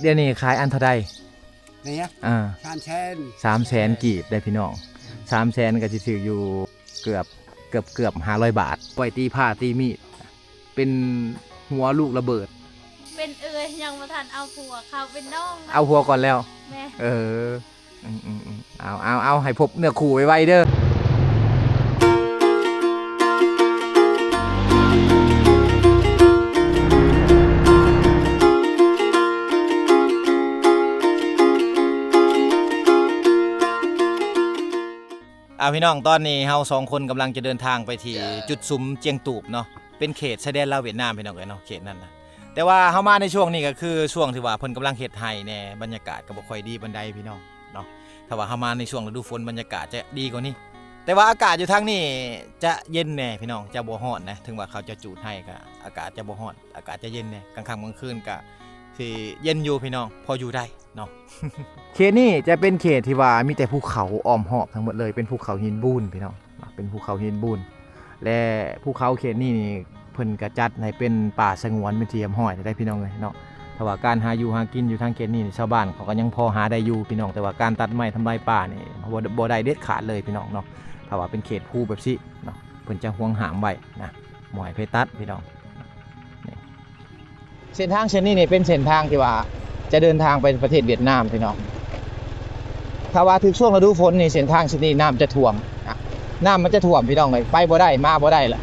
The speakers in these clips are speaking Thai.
เดี๋ยวนี้ขายอันเท่าใดเนี่ย300,000กีบได้พี่น้อง300,000ก็สิถืออยู่เกือบ500 บาทไว้ตีผ้าตีมีดเป็นหัวลูกระเบิดเป็นยังมาทันเอาผัวเขาเป็นน้องเอาหัวก่อนแล้วแม่เอาให้พบเนื้อคู่ไว้เด้อพี่น้องตอนนี้เฮา2 คนกำลังจะเดินทางไปที่จุดซุ้มเจียงตูบเนาะเป็นเขตชายแดนลาวเวียดนามพี่น้องเนาะเขตนั้นนะแต่ว่าเฮามาในช่วงนี้ก็คือช่วงที่ว่าเพิ่นกำลังเฮ็ดไร่แน่บรรยากาศก็บ่ค่อยดีปานใดพี่น้องเนาะถ้าว่าเฮามาในช่วงฤดูฝนบรรยากาศจะดีกว่านี้แต่ว่าอากาศอยู่ทางนี้จะเย็นแน่พี่น้องจะบ่ร้อนนะถึงว่าเขาจะจูดให้ก็อากาศจะบ่ร้อนอากาศจะเย็นแน่กลางค่ำกลางคืนก็สิเย็นอยู่พี่น้องพออยู่ได้เนาะ เขตนี้จะเป็นเขตที่ว่ามีแต่ภูเขาอ้อมหอบทั้งหมดเลยเป็นภูเขาหินบูนพี่น้องเป็นภูเขาหินบูนและภูเขาเขตนี้นี่เพิ่นกระจัดให้เป็นป่าสงวนเป็นที่ห้อยได้พี่น้องเลยเนาะแต่ว่าการหาอยู่หากินอยู่ทางเขตนี้ชาวบ้านเขาก็ยังพอหาได้อยู่พี่น้องแต่ว่าการตัดไม้ทำลายป่านี่บ่ได้เด็ดขาดเลยพี่น้องเนาะถ้าว่าเป็นเขตภูแบบนี้เนาะเพิ่นจะห่วงหามไว้นะบ่ให้ไปตัดพี่น้องเส้นทางเช่นนี้นี่เป็นเส้นทางที่ว่าจะเดินทางไปประเทศเวียดนามพี่น้องถ้าว่าถึงช่วงฤดูฝนนี่เส้นทางเช่นนี้น้ำจะท่วมน้ำมันจะท่วมพี่น้องเลยไปบ่ได้มาบ่ได้ละ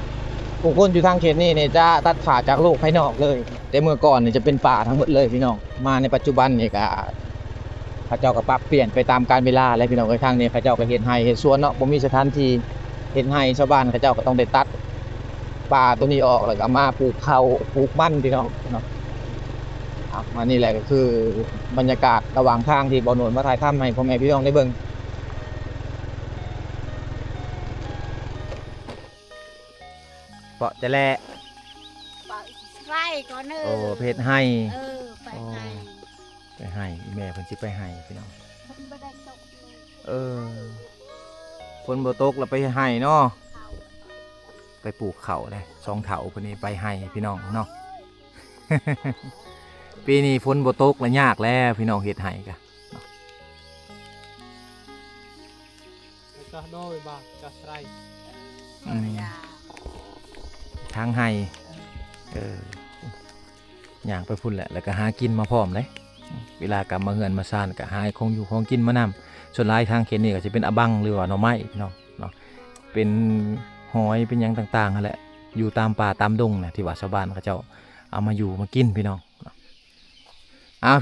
ผู้คนอยู่ทางเขตนี้เนี่ยจะตัดขาดจากโลกภายนอกเลยแต่เมื่อก่อนนี่จะเป็นป่าทั้งหมดเลยพี่น้องมาในปัจจุบันนี่ก็พระเจ้าก็ปรับเปลี่ยนไปตามกาลเวลาแล้วพี่น้องทางนี้พระเจ้าก็เฮ็ดให้เฮ็ดสวนเนาะบ่มีสถานที่เฮ็ดให้ชาวบ้านพระเจ้าก็ต้องได้ตัดป่าตัวนี้ออกแล้วก็มาปลูกข้าวปลูกมันพี่น้องเนาะมานี่แหละก็คือบรรยากาศระหว่างทางที่บ่าวโหนนมาถ่ายทำให้พ่อแม่พี่น้องได้เบิ่งเปาะจะแลไร่ก่อนโอ้เพชรให้ไปให้แม่เพิ่นสิไปให้พี่น้องฝนบ่ตกแล้วไปให้เนาะไปปลูกข้าวได้2 เถาเพิ่นนี่ไปให้พี่น้องเนาะ ปีนี้ฝนบ่ตกแล้วยากแล้วพี่น้องเฮ็ดให้กะก็น้อยบาก็ไร่ทางให้ย่างไปพุ่นแหละแล้วก็หากินมาพร้อมเลยเวลากลับมาเฮือนมาซ่านก็หาของอยู่ของกินมานำส่วนหลายทางเขตนี้ก็จะเป็นอะบังหรือว่าหน่อไม้พี่น้องเนาะเป็นหอยเป็นหยังต่างๆนั่นแหละอยู่ตามป่าตามดงนะที่ว่าชาวบ้านเขาเจ้าเอามาอยู่มากินพี่น้อง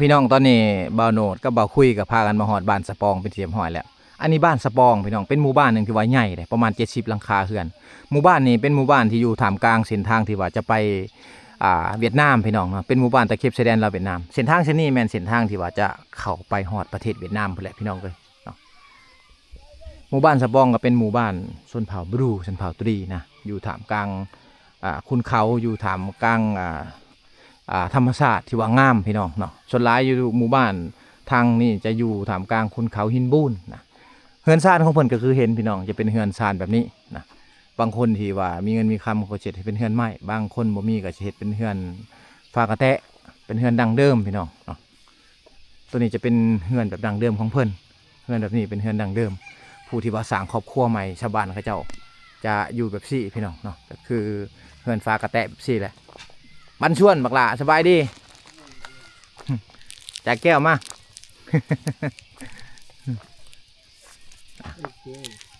พี่น้องตอนนี้บ่าวโหนดกับบ่าวคุยกับพากันมาหอดบ้านสะปองเป็นเทียมหอยแล้วอันนี้บ้านสะปองพี่น้องเป็นหมู่บ้านหนึ่งที่ว่าใหญ่เลยประมาณ70 หลังคาเรือนหมู่บ้านนี้เป็นหมู่บ้านที่อยู่ท่ามกลางเส้นทางที่ว่าจะไปเวียดนามพี่น้องเนาะเป็นหมู่บ้านตะเข็บชายแดนลาวเวียดนามเส้นทางเส้นนี้แม่นเส้นทางที่ว่าจะเข้าไปฮอดประเทศเวียดนามพุ่นแหละพี่น้องเลยเนาะหมู่บ้านสะปองก็เป็นหมู่บ้านชนเผ่าบรูชนเผ่าตรีนะอยู่ท่ามกลางคุณเขาอยู่ท่ามกลางธรรมชาติที่ว่างามพี่น้องเนาะส่วนหลายอยู่หมู่บ้านทางนี่จะอยู่ท่ามกลางคุณเขาหินบูนนะเฮือนซ่านของเพิ่นก็คือเห็นพี่น้องจะเป็นเฮือนซ่านแบบนี้นะบางคนที่ว่ามีเงินมีคำก็เฮ็ดให้เป็นเฮือนไม้บางคนบ่มีก็เฮ็ดเป็นเฮือนฟ้ากระแตะเป็นเฮือนดังเดิมพี่น้องเนาะตัวนี้จะเป็นเฮือนแบบดังเดิมของเพิ่นเฮือนแบบนี้เป็นเฮือนดังเดิมผู้ที่ว่าสร้างครอบครัวใหม่ชาวบ้านเขาเจ้าจะอยู่แบบซี่พี่น้องเนาะก็คือเฮือนฟ้ากระแตะแบบซี่แหละบันชวนบักหล่าสบายดีจากแก้วมา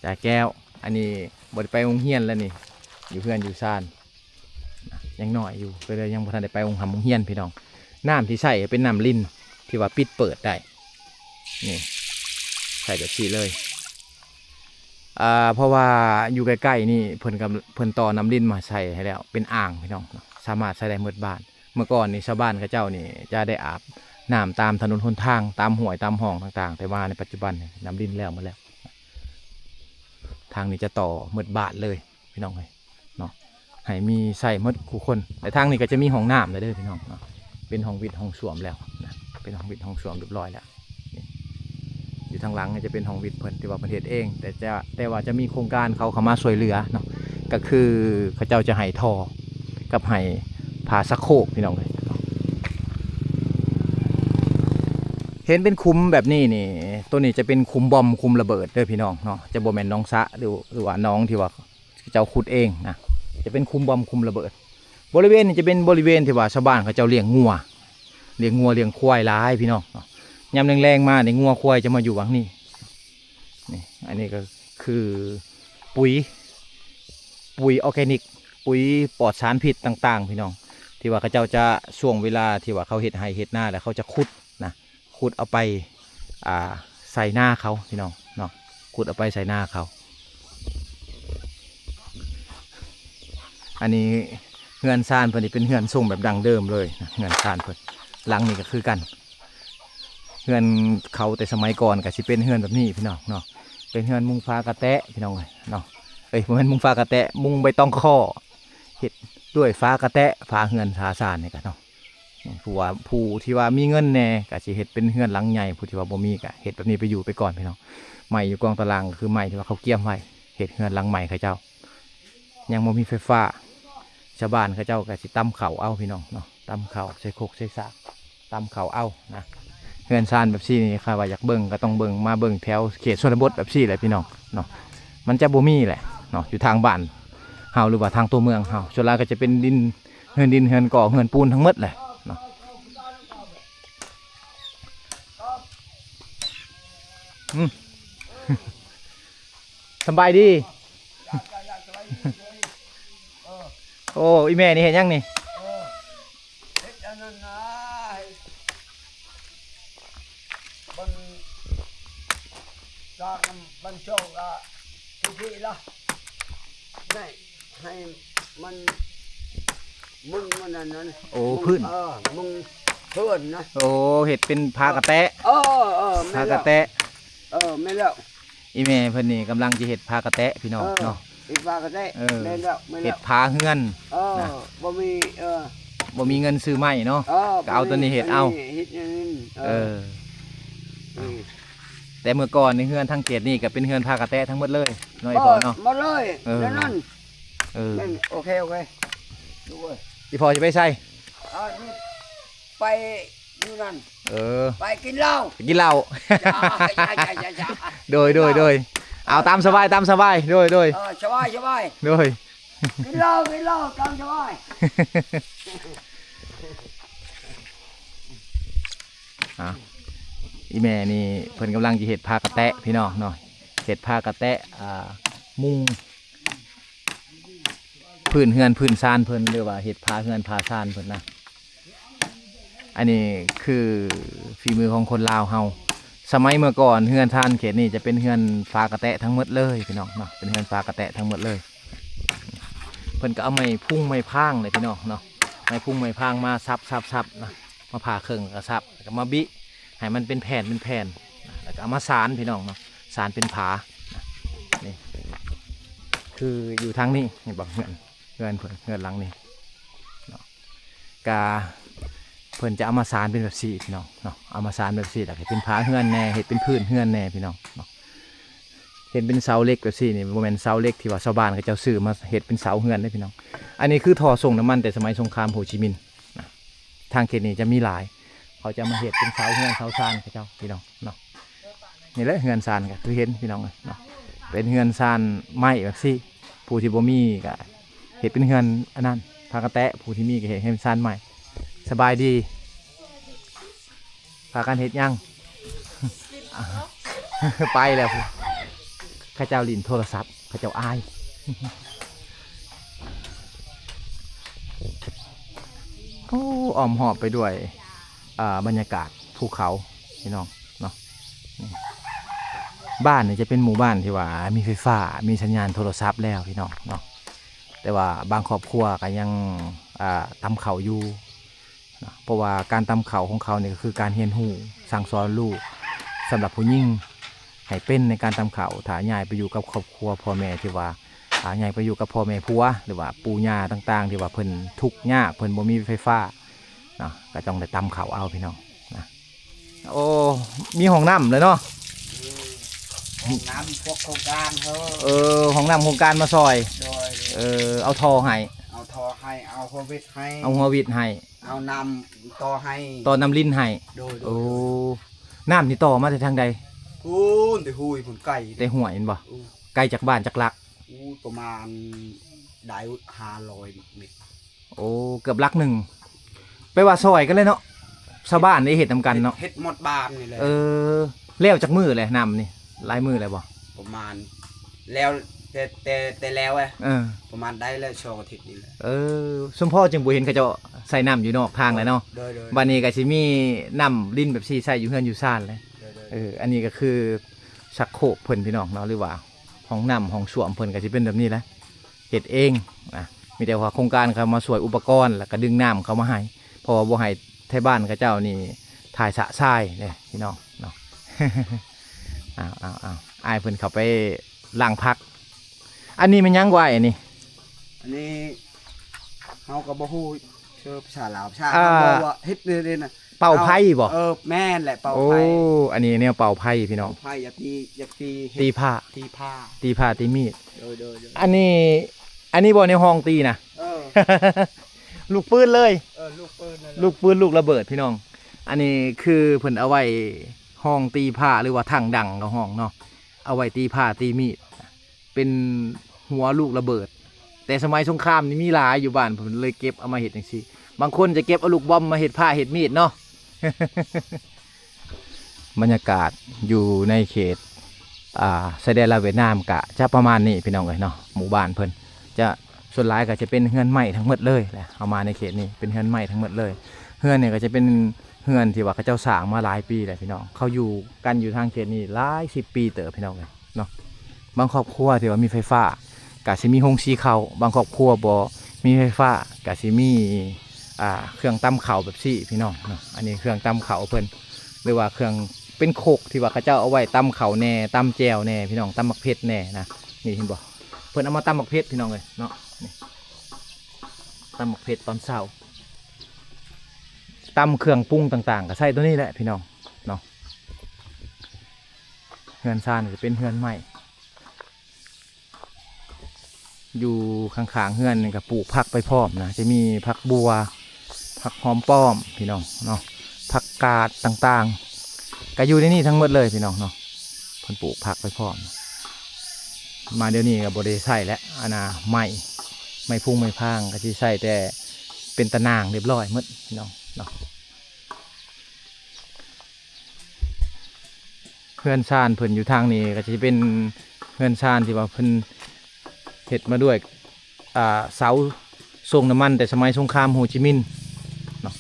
จากแก้วอันนี้บไดไปโรงเรียนแล้วนี่อยู่เพื่อนอยู่ซ่านยังหน่อยอยู่ก็เลยยังบ่ทันได้ไปโรงเรียนพี่น้องน้ำที่ใส่เป็นน้ำลิ้นที่ว่าปิดเปิดได้นี่ใส่แบบนี้เลยเพราะว่าอยู่ใกล้ๆนี่เพิ่นต่อน้ำลิ้นมาใส่ให้แล้วเป็นอ่างพี่น้องสามารถใช้ได้หมดบ้านเมื่อก่อนนี่ชาวบ้านเขาเจ้านี่จะได้อาบน้ำตามถนนหนทางตามห้วยตามห้องต่างๆแต่ว่าในปัจจุบันน้ำลิ้นแล้วหมดแล้วทางนี้จะต่อหมดบ้านเลยพี่น้องเลยเนาะ ให้มีใส่หมดคู่คนแต่ทางนี้ก็จะมีห้องน้ำเลยเด้อพี่น้องเนาะเป็นห้องวิทย์ห้องส้วมแล้วนะเป็นห้องวิทย์ห้องส้วมเรียบร้อยแล้วนี่อยู่ทางหลังจะเป็นห้องวิทย์เพิ่นที่ว่าประเทศเองแต่ว่าจะมีโครงการเขาเข้ามาช่วยเหลือเนาะก็คือเขาเจ้าจะให้ท่อกับให้ผาสะโครกพี่น้องเลยเห็นเป็นคุ้มแบบนี้นี่ตัวนี้จะเป็นคุ้มบอมคุ้มระเบิดเด้อพี่น้องเนาะจะบ่แม่นน้องสะหรือว่าน้องที่ว่าเจ้าขุดเองนะจะเป็นคุ้มบอมคุ้มระเบิดบริเวณนี้จะเป็นบริเวณที่ว่าชาวบ้านเขาเจ้าเลี้ยงงัวเลี้ยงควายร้ายพี่น้องเนาะยามแรงๆมาในงัวควายจะมาอยู่วังนี่นี่อันนี้ก็คือปุ๋ยออร์แกนิกปุ๋ยปลอดสารพิษต่างๆพี่น้องที่ว่าเขาเจ้าจะช่วงเวลาที่ว่าเขาเฮ็ดไร่เฮ็ดนาแล้วเขาจะขุดเอาไปใส่หน้าเขาพี่น้องเนาะขุดเอาไปใส่หน้าเขาอันนี้เฮือนซ่านเพิ่นนี่เป็นเฮือนทรงแบบดังเดิมเลยนะเฮือนซ่านเพิ่นหลังนี่ก็คือกันเฮือนเขาแต่สมัยก่อนก็สิเป็นเฮือนแบบนี้พี่น้องเนาะเป็นเฮือนมุงฟ้ากระแตะพี่น้องเลยเนาะบ่แม่นมุงฟ้ากระแตะมุงใบตองข้อเฮ็ดด้วยฟ้ากระแตะฟ้าเฮือนสาซ่านนี่กันเนาะผู้ที่ว่ามีเงินแน่ก็สิเฮ็ดเป็นเฮือนหลังใหญ่ผู้ที่ว่าบ่มีก็เฮ็ดแบบนี้ไปอยู่ไปก่อนพี่น้องไม้อยู่กองตารางคือไม้ที่ว่าเขาเกี่ยมไว้เฮ็ดเฮือนหลังใหม่เขาเจ้ายังบ่มีไฟฟ้าชาวบ้านเขาเจ้าก็สิตำข้าวเอาพี่น้องเนาะตำข้าวใส่โคกใส่สากตำข้าวเอานะเฮือนซ่านแบบซี่นี่ค่ะว่าอยากเบิ่งก็ต้องเบิ่งมาเบิ่งแถวเขตชนบทแบบซี่แหละพี่น้องเนาะมันจะบ่มีแหละเนาะอยู่ทางบ้านเฮาหรือว่าทางตัวเมืองเฮาส่วนใหญ่ก็จะเป็นดินเฮือนก่อเฮือนปูนทั้งหมดเลยสบายดีโอ้อีแม่นี่เห็นยังนี่บรรจงที่ละนี่ให้มันมึงมันนั่น โอ้พื้นมึงเพื่อนนะ โอ้เห็ดเป็นพากระแตะพากระแตะไม่แล้วอีแม่เพิ่นนี่กำลังจะเห็ดพากระแตะพี่น้องเนาะเห็ดพากระแตะไม่แล้วเห็ดพาเฮือนนะบ่มีเงินซื้อไม้เนาะก็เอาตัวนี้เห็ดเอาแต่เมื่อก่อนในเฮือนทางเขตนี่ก็เป็นเฮือนพากระแตะทั้งหมดเลยน้อยพอเนาะมาเลยนั่นโอเคดูเว้ยพี่พอจะไปใส่ไปอยู่นั่นไปกินเหล้าโดยเอาตามสบายโดยสบายโดยกินเหล้าตามสบายอีแม่นี่เพิ่นกำลังจะเห็ดพากระแตะพี่น้องเนาะเห็ดพากระแตะมุงพื้นเฮือนพื้นซานเพิ่นเรียกว่าเห็ดพาเฮือนพาซานเพิ่นนะอันนี้คือฝีมือของคนลาวเฮาสมัยเมื่อก่อนเฮือนท่านเขตนี่จะเป็นเฮือนฟ้ากระแตะทั้งหมดเลยพี่น้องเนาะเป็นเฮือนฟ้ากระแตะทั้งหมดเลยเพิ่นก็เอาไม้พุ่งไม้พางเลยพี่น้องเนาะไม้พุ่งไม้พางมาซับนะมาผ่าเครื่องก็ซับแล้วก็มาบิให้มันเป็นแผ่นแล้วก็เอามาสานพี่น้องเนาะสานเป็นผานี่คืออยู่ทางนี้นี่บอกเฮือนเฮือนหลังนี่เนาะกาเพิ่นจะเอามาสานเป็นแบบสี่พี่น้องเนาะเอามาสานแบบสี่แล้วให้เป็นผาเฮือนแน่เห็ดเป็นพื้นเฮือนแน่พี่น้องเนาะเห็ดเป็นเสาเล็กแบบสี่นี่โมเมนเสาเล็กที่ว่าชาวบ้านเขาเจ้าซื้อมาเห็ดเป็นเสาเฮือนได้พี่น้องอันนี้คือท่อส่งน้ำมันแต่สมัยสงครามโฮจิมินห์นะทางเขตนี้จะมีหลายเขาจะมาเห็ดเป็นเสาเฮือนเสาซานเขาเจ้าพี่น้องเนาะนี่แหละเฮือนซานก็คือเห็นพี่น้องเนาะเป็นเฮือนซานไม้แบบสี่ผู้ที่บ่มีก็เห็ดเป็นเฮือนอันนั้นพากระแตะผู้ที่มีก็เห็ดเฮือนซานไม้สบายดีพากันเห็ดยัง ไปแล้วข้าเจ้าลินโทรศัพท์ข้าเจ้าอายอ้อมหอบไปด้วยบรรยากาศภูเขาพี่น้องเนาะบ้านเนี่ยจะเป็นหมู่บ้านที่ว่ามีไฟฟ้ามีสัญญาณโทรศัพท์แล้วพี่น้องเนาะแต่ว่าบางครอบครัวก็ยังทำเขาอยู่เพราะว่าการตำเขาของเขาเนี่ยคือการเรียนรู้สั่งสอนลูกสำหรับผู้หญิงให้เป็นในการตำเขาถ่ายายไปอยู่กับครอบครัวพ่อแม่ที่ว่า ใหญ่ไปอยู่กับพ่อแม่ผัวหรือว่าปู่ย่าต่างๆที่ว่าเพิ่นทุกข์ยากเพิ่นบ่มีไฟฟ้าเนาะก็ต้องได้ตำข้าวเอาพี่น้องนะโอ้มีห้องน้ำเลยเนาะ น้ำพวกโครงการเฮ้ห้องน้ำโครงการมาซอย โดย เอาท่อให้ เอาทอให้เอาหัววิทให้ เอาหัววิดให้ เอานำต่อให้ ต่อน้ำลิ้นให้ โดย โอ้น้ำนี่ต่อมาจากทางใด พูนแต่หุยผมไก่ แต่ห้วยเห็นบ่ไกลจากบ้านจากหลัก ประมาณได้500 เมตร โอ้เกือบหลักหนึ่งไปว่าซอยกันเลยเนาะชาวบ้านได้เห็ดทำกันเนาะ เฮ็ดหมดบานนี่เลย เลี้ยวจากมือเลยน้ำนี่ลายมือเลยบ่ ประมาณแล้วแต่แล้วประมาณได้แล้วช่วงอาทิตย์นี้แหละ สมพ่อจึงบ่เห็นเขาเจะใส่น้ำอยู่นอกทางเลยเนาะ โดย วันนี้ก็สิมีน้ำลิ้นแบบซี่ใส่อยู่เฮือนอยู่ซ่านเลยอันนี้ก็คือชักโครกเพิ่นพี่น้องเนาะหรือว่าห้องน้ำห้องส้วมเพิ่นก็สิเป็นแบบนี้แหละเฮ็ดเองนะมีแต่ว่าโครงการเขามาช่วยอุปกรณ์แล้วก็ดึงน้ำเขามาให้เพราะว่าบ่ให้ไทบ้านเขาเจ้านี่ถ่ายสะทรายเลยพี่น้องเนาะ อ้าวอายเพิ่นเข้าไปล้างพักอันนี้มันยังกว่าอันนี้ อันนี้เฮาก็บ่ฮู้เชื่อภาษาลาวภาษาเขาบอกว่าเฮ็ดเด้น่ะ เป่าไพ่บ่ แม่นแหละเป่า โอ้ ไพ่ อันนี้เนี่ยเป่าไพ่พี่น้อง เป่าไพ่อยากตี ตีผ้า ตีผ้า ตีผ้าตีมีด โดย อันนี้บ่ในห้องตีนะ ลูกปืนเลย ลูกปืนนั่นแหละ ลูกปืนลูกระเบิดพี่น้อง อันนี้คือเพิ่นเอาไว้ห้องตีผ้าหรือว่าถังดังกับห้องเนาะเอาไว้ตีผ้าตีมีดเป็นหัวลูกระเบิด แต่สมัยสงครามนี่มีหลายอยู่บ้านผมเลยเก็บเอามาเฮ็ดจังซี่บางคนจะเก็บเอาลูกบอมมาเฮ็ดผ้าเฮ็ดมีดเนาะ บรรยากาศอยู่ในเขตชายแดนลาวเวียดนามกะจะประมาณนี้พี่น้องเลยเนาะหมู่บ้านเพิ่นจะส่วนหลายก็จะเป็นเฮือนไม้ทั้งหมดเลยแหละเอามาในเขตนี้เป็นเฮือนไม้ทั้งหมดเลยเฮือนเนี่ยก็จะเป็นเฮือนที่ว่าเขาเจ้าสร้างมาหลายปีเลยพี่น้องเขาอยู่กันอยู่ทางเขตนี้หลาย10 ปีเต๋อพี่น้องเลยเนาะบางครอบครัวที่ว่ามีไฟฟ้ากะสิมีโฮงสีข้าวบางครอบครัวบ่มีไฟฟ้ากะสิมีเครื่องตำข้าวแบบซี่พี่น้องเนาะอันนี้เครื่องตำข้าวเพิ่นหรือว่าเครื่องเป็นโคกที่ว่าเขาเจ้าเอาไว้ตำข้าวแหน่ตำแจ่วแหน่พี่น้องตำมักเผ็ดแหน่นะนี่เห็นบ่เพิ่นเอามาตำมักเผ็ดพี่น้องเลยเนาะนี่ตำมักเผ็ดตอนเช้าตำเครื่องปรุงต่างๆก็ใส่ตัวนี้แหละพี่น้องเนาะเฮือนซ่านจะเป็นเฮือนใหม่อยู่ข้างๆเฮือนนี่ก็ปลูกผักไปพร้อมนะจะมีผักบัวผักหอมป้อมพี่น้องเนาะผักกาดต่างๆก็อยู่ในนี่ทั้งหมดเลยพี่น้องเนาะเพิ่นปลูกผักไปพร้อมมาเดี๋ยวนี้ก็บ่ได้ใส่แล้วอันน่ะไม่พุ่งไม่พางก็สิใส่แต่เป็นตะนางเรียบร้อยหมดพี่น้องเนาะเฮือนซ่านเพิ่นอยู่ทางนี้ก็จะเป็นเฮือนซ่านที่ว่าเพิ่นเฮ็ดมาด้วยเสาส่งน้ำมันแต่สมัยสงครามโฮจิมินห์เนาะ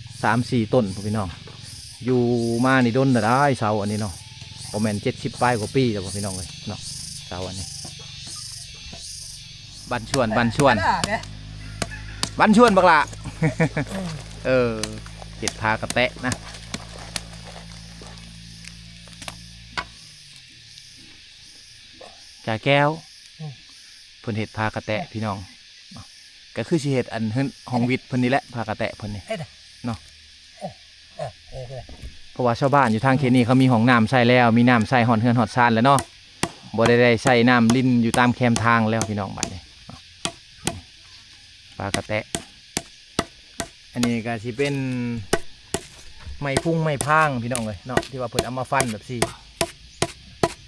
3-4 ต้นพี่น้องอยู่มานี่ด้นได้เสาอันนี้เนาะประมาณ70 ปลายกว่าปีแล้วพี่น้องเลยเนาะเสาอันนี้บันชวนบักละ เห็ดพากระแตะนะจ่าแก้วเพิ่นเห็ดพากระแตะพี่น้องก็คือสิเห็ดอันห้องวิทย์เพิ่นนี่แหละพากระแตะเพิ่นนี่เนาะเพราะว่าชาวบ้านอยู่ทางเขตนี้เขามีห้องน้ำใส่แล้วมีน้ำใส่หอดเฮือนหอดซานแล้วเนาะบ่ได้ใส่น้ำลิ้นอยู่ตามแคมทางแล้วพี่น้องบัดนี้ปลากระแตะอันนี้ก็สิเป็นไม้พุ่งไม้พางพี่น้องเลยเนาะที่ว่าเพิ่นเอามาฟันแบบซี่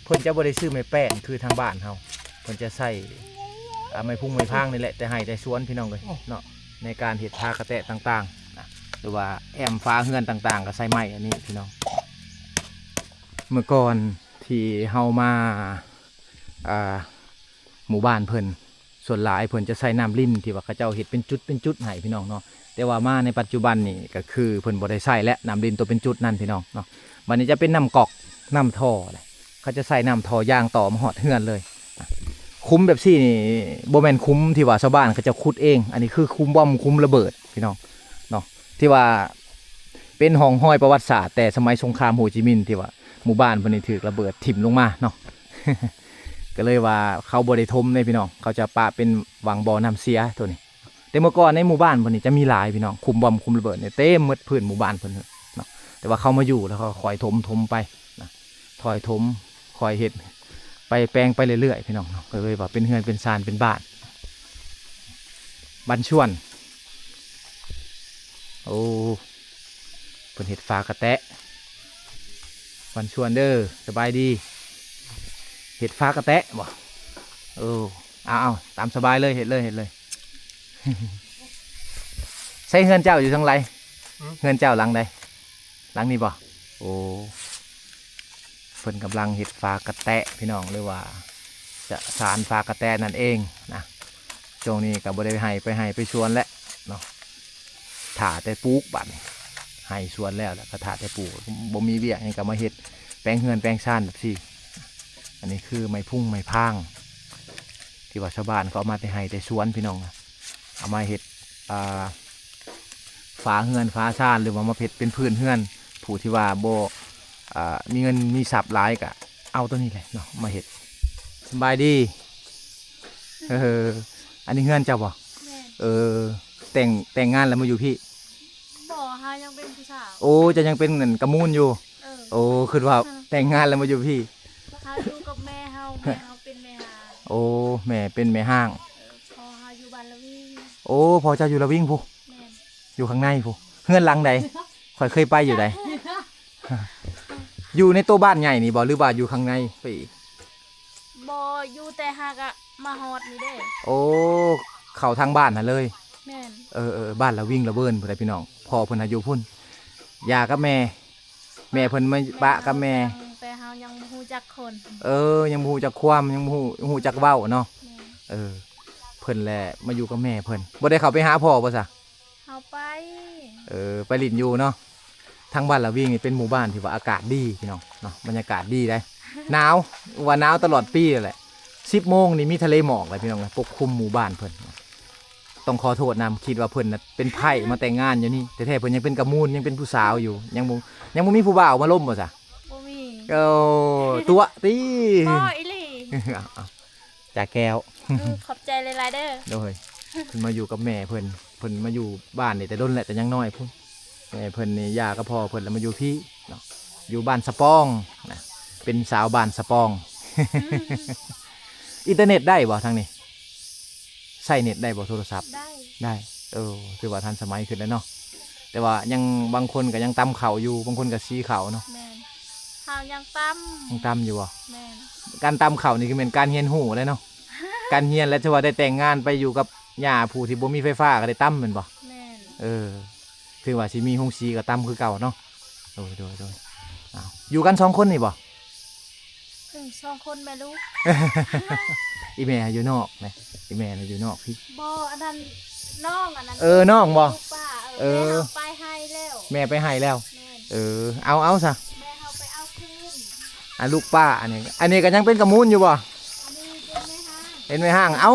เพิ่นจะบ่ได้ซื้อไม้แป้นคือทางบ้านเฮาเพิ่นจะใส่ไม้พุ่งไม้พางนี่แหละแต่ให้แต่สวนพี่น้องเลยเนาะในการเฮ็ดพากระแตะต่างๆนะหรือว่าแอมฟ้าเฮือนต่างๆก็ใส่ไม้อันนี้พี่น้องเมื่อก่อนที่เฮามาหมู่บ้านเพิ่นส่วนหลายเพิ่นจะใส่น้ำลิ้นที่ว่าเขาเจ้าเฮ็ดเป็นจุดให้พี่น้องเนาะแต่ว่ามาในปัจจุบันนี่ก็คือเพิ่นบ่ได้ใส่และน้ำลิ้นตัวเป็นจุดนั่นพี่น้องเนาะบัดนี้จะเป็นน้ำกอกน้ำท่อเลยเขาจะใส่น้ำท่อยางต่อมาหอดเฮือนเลยคุ้มแบบซี่นี่บ่แม่นคุ้มที่ว่าชาวบ้านเขาจะขุดเองอันนี้คือคุ้มบอมคุ้มระเบิดพี่น้องเนาะที่ว่าเป็นห้องห้อยประวัติศาสตร์แต่สมัยสงครามโฮจิมินห์ที่ว่าหมู่บ้านเพิ่นนี่ถูกระเบิดถิ่มลงมาเนาะ ก็เลยว่าเขาบ่ได้ทมเลยพี่น้องเขาจะปะเป็นวังบ่อน้ำเสียตัวนี้แต่เมื่อก่อนในหมู่บ้านเพิ่นนี่จะมีหลายพี่น้องคุมบอมคุมระเบิดเนี่ยเต็มหมดพื้นหมู่บ้านเพิ่นเนาะแต่ว่าเขามาอยู่แล้วเขาคอยถมไปนะคอยถมคอยเฮ็ดไปแปลงไปเรื่อยๆพี่น้องเนาะก็เลยว่าเป็นเฮือนเป็นซานเป็นบ้านชวนโอ้เพิ่นเฮ็ดฟ้ากระแตะบ้านชวนเด้อสบายดีเห็ดฟ้ากระแตะบ่เอาตามสบายเลยเห็ดเลย ใช้เฮือนเจ้าอยู่ทางไรเฮือนเจ้าหลังใดหลังนี้บ่โอ้เพิ่นกำลังเห็ดฟ้ากระแตะพี่น้องหรือว่าจะสารฟ้ากระแตะนั่นเองนะช่วงนี้ก็บ่ได้ไปสวนแล้วเนาะถ่าแต่ปลูกบัดให้สวนแล้วก็ถ่าแต่ปลูกบ่มีเวียกให้ก็มาเห็ดแปลงเฮือนแปลงซ่านแบบซี่อันนี้คือไม้พุ่งไม้พางที่ว่าชาวบ้านเขาเอามาแต่ให้แต่สวนพี่น้องเอามาเห็ดฝาเฮือนฝาชานหรือว่ามาเพ็ดเป็นพื้นเฮือนผู้ที่ว่าโบมีเงินมีทรัพย์หลายกะเอาตัวนี้เลยเนาะมาเห็ดสบายดีอันนี้เฮือนเจ้าบ่ แม่น แต่งงานแล้วมาอยู่พี่ บ่เฮายังเป็นผู้สาว โอ้จะยังเป็นเหมือนกระมูลอยู่ โอ้คือว่าแต่งงานแล้วมาอยู่พี่ เฮาอยู่กับแม่เฮาแม่เฮาเป็นแม่หา โอ้แม่เป็นแม่ห้าง พอเฮาอยู่บ้านละวิ่ง โอ้พอเจ้าอยู่ละวิ่งผู้ แม่น อยู่ข้างในผู้เฮือนหลังใดข่อยเคยไปอยู่ใด อยู่ในตัวบ้านใหญ่นี่บ่หรือว่าอยู่ข้างในไปอีก บ่อยู่แต่หากะมาฮอดนี่เด้ โอ้เข้าทางบ้านน่ะเลย แม่น บ้านละวิ่งละเบิ้นผู้ใดพี่น้องพ่อเพิ่นอายุพุ่นยากับแม่เพิ่นมาปะกับแม่ แต่เฮายังบ่ฮู้จักคน ยังบ่ฮู้จักความยังบ่ฮู้จักเว้าเนาะ แม่น เพิ่นแหละมาอยู่กับแม่เพิ่นบ่ได้เข้าไปหาพ่อบ่ซะ เฮาไป ไปลิ้นอยู่เนาะทางบ้านละวิ่งนี่เป็นหมู่บ้านที่ว่าอากาศดีพี่น้องเนาะบรรยากาศดีได้หนาวว่าหนาวตลอดปีแหละ10 โมงนี่มีทะเลหมอกเลยพี่น้องปกคลุมหมู่บ้านเพิ่นต้องขอโทษนำคิดว่าเพิ่นน่ะเป็นไผ่มาแต่งงานอยู่นี่แต่แท้เพิ่นยังเป็นกระมูลยังเป็นผู้สาวอยู่ยังบ่มีผู้บ่าวมาล้มบ่ซะ บ่มี ตัวตี บ่อีหลี เอาจ่าแก้ว ขอบใจหลายๆเด้อ โดยเพิ่นมาอยู่กับแม่เพิ่นมาอยู่บ้านนี่แต่ด้นแหละแต่ยังน้อยพุ่นแม่เพิ่นนี่ย่าก็พ่อเพิ่นแล้วมาอยู่พี่เนาะอยู่บ้านสะปองนะเป็นสาวบ้านสะปอง อินเทอร์เน็ตได้บ่ทางนี้ใช้เน็ตได้บ่โทรศัพท์ ได้ คือว่าทันสมัยขึ้นแล้วเนาะแต่ว่ายังบางคนก็ยังตำเข่าอยู่บางคนก็ซีเข่าเนาะ แม่นเฮายังตำ ยังตำอยู่บ่ แม่น การตำเข่านี่คือเป็นการเฮียนหูเลยเนาะ การเฮียนแล้วจะว่าได้แต่งงานไปอยู่กับย่าผู้ที่บ่มีไฟฟ้าก็ได้ตำแม่นบ่ แม่น ถือว่าสิมีฮงซีกับตำคือเก่าเนาะโดยอ้าวอยู่กัน2 คนนี่บ่ 2 คนแม่ลูก อีแม่อยู่นอกนะอีแม่น่ะอยู่นอกพี่ บ่อันนั้นน้องอันนั้น น้องบ่ ลูกป้าแม่เฮาไปให้แล้ว แม่ไปให้แล้ว แม่น เอาซะ แม่เฮาไปเอาคืน ลูกป้าอันนี้ก็ยังเป็นกระมูลอยู่บ่ อันนี้เป็นแม่ห้าง เห็นไหมห้างเอา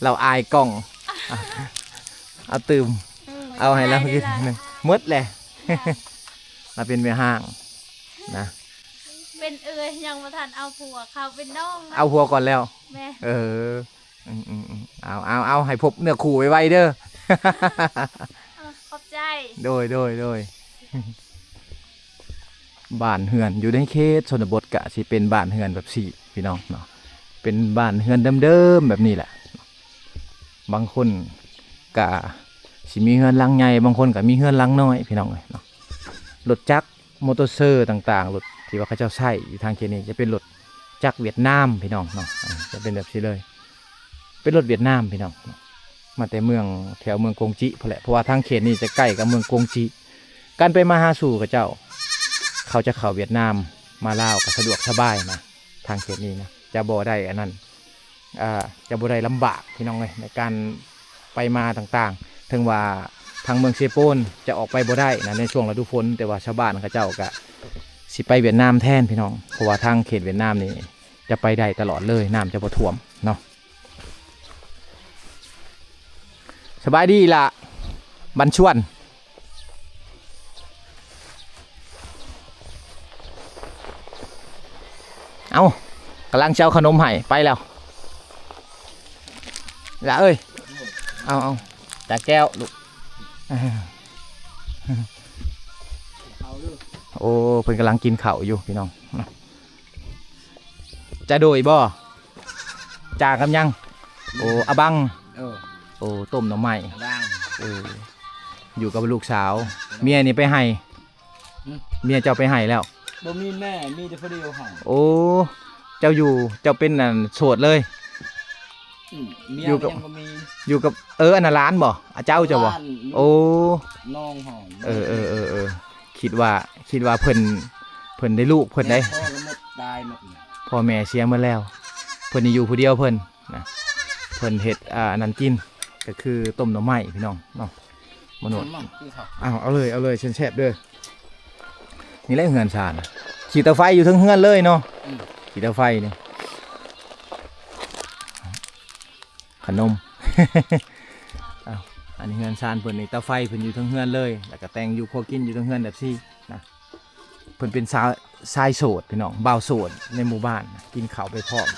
เราอายกล้องเอาตื่มเอาให้แล้วกินมดแหละมาเป็นแม่ห้างนะ เป็นยังบ่ทันเอาผัวเขาเป็นน้องนะ เอาหัวก่อนแล้ว แม่ เอาให้พบเนื้อคู่ไว้เด้อ ขอบใจ โดยบ้านเฮือนอยู่ในเขตชนบทกะสิเป็นบ้านเฮือนแบบสี่พี่น้องเนาะเป็นบ้านเฮือนเดิมๆแบบนี้แหละบางคนกะสิมีเฮือนหลังใหญ่บางคนกะมีเฮือนหลังน้อยพี่น้องเนาะรถจักรมอเตอร์ไซค์ต่างๆรถที่ว่าเขาเจ้าใช้อยู่ทางเขตนี้จะเป็นรถจักรเวียดนามพี่น้องเนาะจะเป็นแบบนี้เลยเป็นรถเวียดนามพี่น้องมาแต่เมืองแถวเมืองกงจิพอแหละเพราะว่าทางเขตนี้จะใกล้กับเมืองกงจิการไปมาหาสู่กับเจ้าเขาจะเข้าเวียดนามมาลาวก็สะดวกสบายนะทางเขตนี้นะจะบ่ได้อันนั้นจะบ่ได้ลำบากพี่น้องเลยในการไปมาต่างๆถึงว่าทางเมืองเซโปนจะออกไปบ่ได้นะในช่วงฤดูฝนแต่ว่าชาวบ้านเขาเจ้าก็สิไปเวียดนามแทนพี่น้องเพราะว่าทางเขตเวียดนามนี่จะไปได้ตลอดเลยน้ำจะบ่ท่วมเนาะสบายดีล่ะบันชวน เอากำลังเจ้าขนมให้ไปแล้วละเอ้ยเอาจากแก้วลูกโอ้เพิ่นกำลังกินข้าวอยู่พี่น้องจะโดยบ่จ่ากับยังโอ้อะบังโอ้ต้มหน่อไม้อยู่กับลูกสาวเมียนี่ไปให้เมียเจ้าไปให้แล้ว บ่มีแม่มีแต่พอดีเอาให้ โอ้เจ้าเป็นนั่นโสดเลย เมีย อยู่กับ ยังบ่มี อยู่กับอันน่ะร้านบ่อาเจ้าเจ้าบ่ บ้น โอ้ น้องหอม เออคิดว่าเพิ่นได้ลูกเพิ่นได้ พ่อก็หมดตายหมดเนี่ย พ่อแม่เสียหมดแล้ว เพิ่นนี่อยู่ผู้เดียวเพิ่นนะเพิ่นเฮ็ดอันนั้นกินก็คือต้มหน่อไม้พี่น้องเนาะมนุษย์ มั่งคือเขา เอาเลยแซ่บๆเด้อนี่แหละเฮือนชาญขีดตะไฟอยู่เทั้งเฮือนเลยเนาะขีดตะไฟนี่ขนม อันนี้เฮือนชาญเพิ่นนี่ตะไฟเพิ่นอยู่เทั้งเฮือนเลยแล้วก็แต่งอยู่พอกินอยู่เทั้งเฮือนแบบซี่นะเพิ่นเป็นชายโสดพี่น้องบ่าวโสดในหมู่บ้านนะกินข้าวไปพร้อม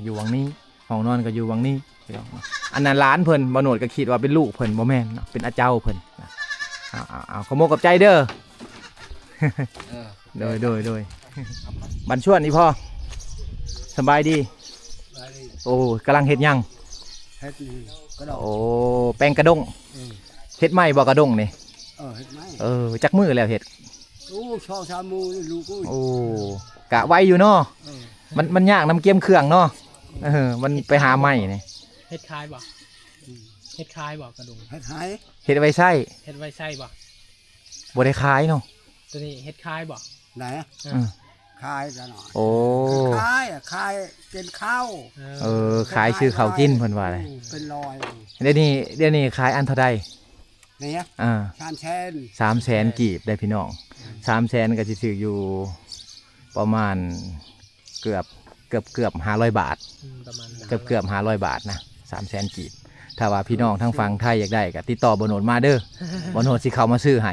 อยู่วังนี้ห้องนอนก็อยู่วังนี้พี่น้องนะอันนั้นร้านเพิ่นบ่โนดก็คิดว่าเป็นลูกเพิ่นบ่แม่นเนาะเป็นอาเจ้าเพิ่นนะเอาขโมยกับใจเด้อ โดยบันชวนนี่พ่อสบายดีโอ้กำลังเฮ็ดหยัง เฮ็ดนี่ก็ดอก โอ้แป้งกระด้งเฮ็ดไหมบ่กระด้งนี่ เฮ็ดไหม จักมือแล้วเฮ็ด โอ้ชอบชามูนี่ลูกกู โอ้กะไวอยู่เนาะ เออ มันยากน้ำเกี๊ยมเครื่องเนาะมันไปหาไหมนี่ เฮ็ดคายบ่เฮ็ดคายบ่กระดุง เฮ็ดหาย เฮ็ดไว้ใส่ เฮ็ดไว้ใส่บ่ บ่ได้ขายเนาะ ตัวนี้เฮ็ดคายบ่ ไหน อืม คายกันหน่อย โอ้ คายเป็นข้าว ขายชื่อเขาวกินเพิ่นว่าเลย เป็นรอย เดี๋ยวนี้ขายอันเท่าใด เนี่ย ชานแชน 300,000กีบได้พี่น้อง300,000ก็สิถืออยู่ประมาณเกือบ500 บาท ประมาณนั้น เกือบ500 บาทนะ300,000กีบถ้าว่าพี่น้องทั้งฝั่งไทยอยากได้ก็ติดต่อบ่โนดมาเด้อ บ่โนดสิเข้ามาซื้อให้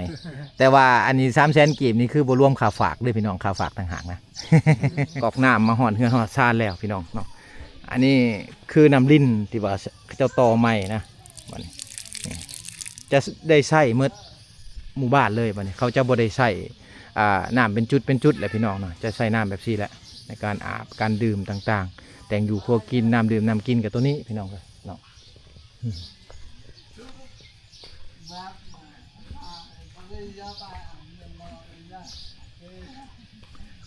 แต่ว่าอันนี้300,000กีบนี่คือบ่รวมค่าฝากเด้อพี่น้องค่าฝากต่างหากนะ กอกน้ำมาฮอดเฮือนฮอดซ่านแล้วพี่น้องเนาะอันนี้คือน้ำลิ้นที่ว่าเจ้าต่อใหม่นะบัดนี้จะได้ใช้หมดหมู่บ้านเลยบัดนี้เขาจะบ่ได้ใช้น้ำเป็นจุดแหละพี่น้องเนาะจะใช้น้ำแบบซี่แหละในการอาบการดื่มต่างๆ แต่งอยู่ครัวกินน้ำดื่มน้ำกินกับตัวนี้พี่น้องครับเนาะ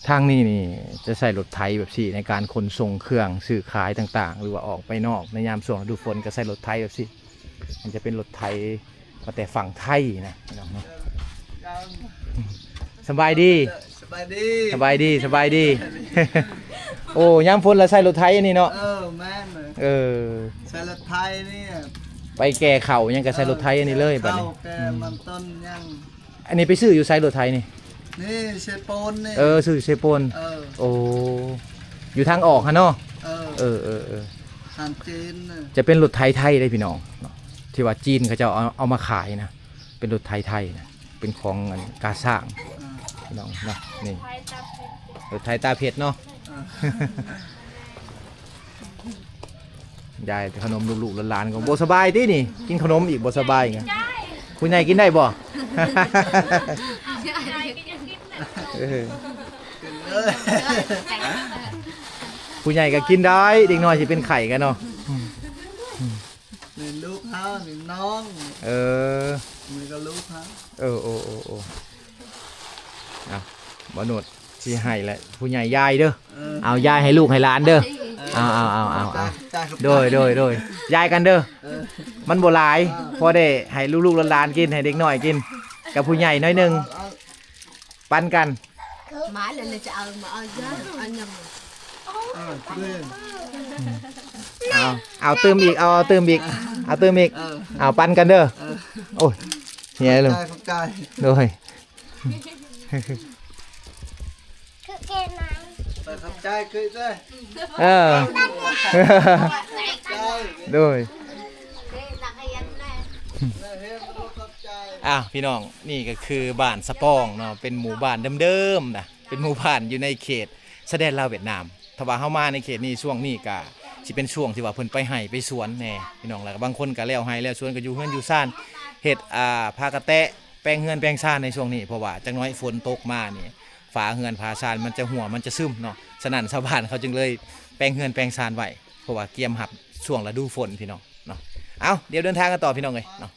ทางนี้นี่จะใส่รถไถแบบซี่ในการขนส่งเครื่องสื่อขายต่างๆ หรือว่าออกไปนอกในยามช่วงฤดูฝนก็ใส่รถไถแบบซี่มันจะเป็นรถไถมาแต่ฝั่งไทยนะพี่น้องเนาะสบายดี สบายดี สบายดี โอ้ยามฝนแล้วใส่รถไถอันนี้เนาะ แม่นเลย ใส่รถไทยนี่ ไปแก่เข่ายังก็ใส่รถไถอันนี้เลยบัดนี้ แกมันต้นยัง อันนี้ไปซื้ออยู่ไซรถไถนี่ นี่เชโปนนี่ ซื้ออยู่เซโปน โอ้อยู่ทางออกฮะเนาะทานจีนน่ะ จะเป็นรถไทยได้พี่น้องเนาะที่ว่าจีนเขาจะเอามาขายนะเป็นรถไทยนะเป็นของกาสร้างพี่น้องเนาะนี่ ไทยตับเป็ด รถไทยตาเพชรเนาะ ยายขนมลูกๆหลานๆก็บ่สบายตินี่กินขนมอีกบ่สบายไงคุณยายกินได้บ่ ไทยก็ยังกินน่ะ ผู้ใหญ่ก็กินได้เด็กน้อยสิเป็นไข่กันเนาะ นี่ลูกเขานี่น้อง เออ มือก็ลูกเขา โอ้บ่โนดสิให้แหละผู้ใหญ่ยายเด้อเอายายให้ลูกให้หลานเด้อเอาโดยยายกันเด้อมันบ่หลายพอได้ให้ลูกๆหลานๆกินให้เด็กน้อยกินกับผู้ใหญ่น้อยหนึงปันกัน Mãi làจะเอามาเอาเยอะเอายำ เพื่อน เอาเติมอีกเอาเติมอีกเอาปันกันเด้อโอ้ยเฮียเลย ขอบใจ โดย ไปขอบใจคือได้ โดย là cái anh này ขอบใจ พี่น้องนี่ก็คือบ้านสะปองเนาะเป็นหมู่บ้านเดิมๆนะเป็นหมู่บ้านอยู่ในเขตแสดงลาวเวียดนาม ถ้าว่าเฮามาในเขตนี้ช่วงนี้ก็สิเป็นช่วงที่ว่าเพิ่นไปไห้ไปสวนแหน่พี่น้องแล้วก็บางคนก็แล้วไห้แล้วสวนก็อยู่เฮือนอยู่ซ่านเฮ็ดพากระแตะแปลงเฮือนแปลงซ่านในช่วงนี้เพราะว่าจักหน้อยฝนตกมานี่ฝาเฮือนผาซ่านมันจะหัวมันจะซึมเนาะฉะนั้นชาวบ้านเขาจึงเลยแปลงเฮือนแปลงซ่านไว้เพราะว่าเตรียมรับช่วงฤดูฝนพี่น้องเนาะเอาเดี๋ยวเดินทางกันต่อพี่น้องเอ้ยเนาะ